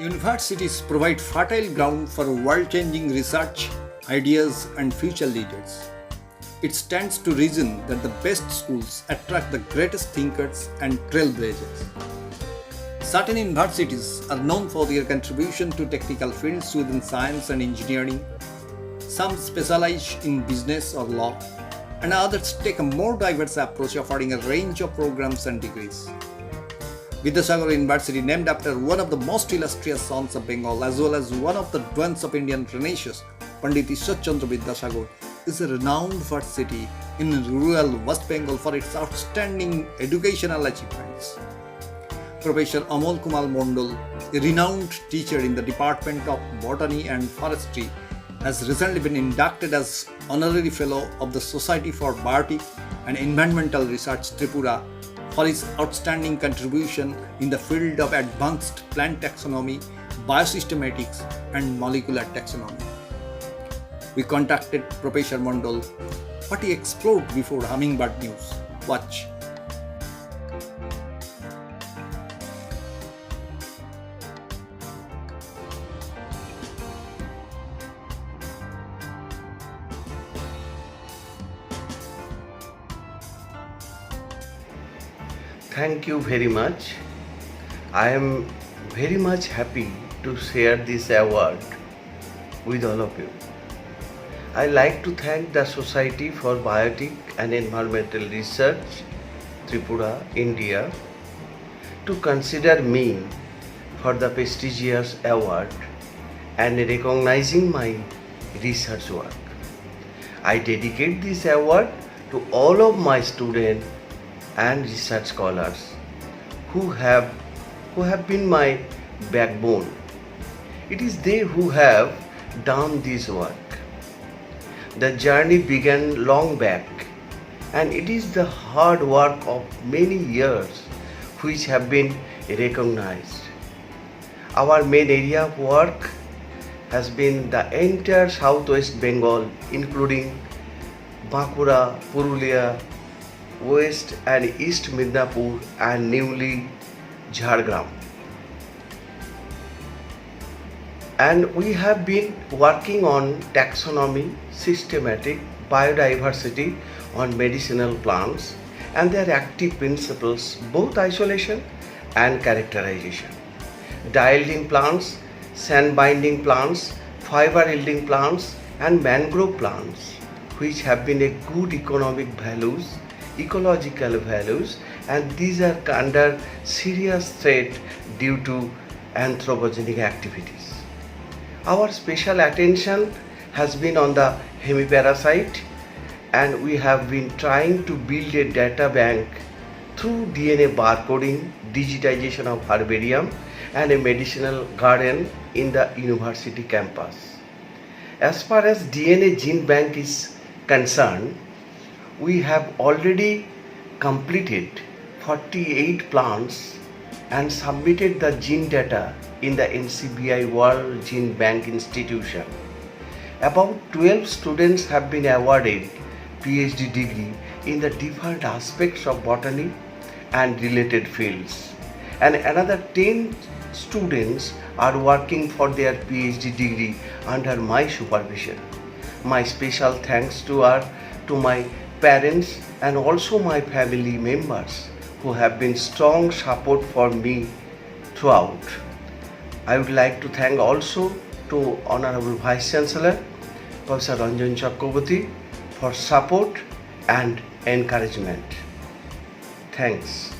Universities provide fertile ground for world-changing research, ideas, and future leaders. It stands to reason that the best schools attract the greatest thinkers and trailblazers. Certain universities are known for their contribution to technical fields within science and engineering. Some specialize in business or law, and others take a more diverse approach, offering a range of programs and degrees. Vidyasagar University, named after one of the most illustrious sons of Bengal as well as one of the doyens of Indian Renaissance, Pandit Ishwar Chandra Vidyasagar, is a renowned university in rural West Bengal for its outstanding educational achievements. Professor Amol Kumar Mondal, a renowned teacher in the Department of Botany and Forestry, has recently been inducted as Honorary Fellow of the Society for Biotic and Environmental Research Tripura for his outstanding contribution in the field of advanced plant taxonomy, biosystematics, and molecular taxonomy. We contacted Professor Mondal. What he explored before Hummingbird News. Watch. Thank you very much. I am very much happy to share this award with all of you. I like to thank the Society for Biotic and Environmental Research, Tripura, India, to consider me for the prestigious award and recognizing my research work. I dedicate this award to all of my students and research scholars who have been my backbone. It is they who have done this work. The journey began long back, and it is the hard work of many years which have been recognized. Our main area of work has been the entire Southwest Bengal, including Bankura, Purulia, West and East Midnapur, and newly Jhargram. And we have been working on taxonomy, systematic, biodiversity on medicinal plants and their active principles, both isolation and characterization. Dial-yielding plants, sand-binding plants, fiber-yielding plants, and mangrove plants, which have been a good economic values, ecological values, and these are under serious threat due to anthropogenic activities. Our special attention has been on the hemiparasite, and we have been trying to build a data bank through DNA barcoding, digitization of herbarium, and a medicinal garden in the university campus. As far as DNA gene bank is concerned, we have already completed 48 plants and submitted the gene data in the NCBI World Gene Bank Institution. About 12 students have been awarded PhD degree in the different aspects of botany and related fields, and another 10 students are working for their PhD degree under my supervision. My special thanks to my parents and also my family members who have been strong support for me throughout. I would like to thank also to Honorable Vice Chancellor Professor Ranjan Chakraborty for support and encouragement. Thanks.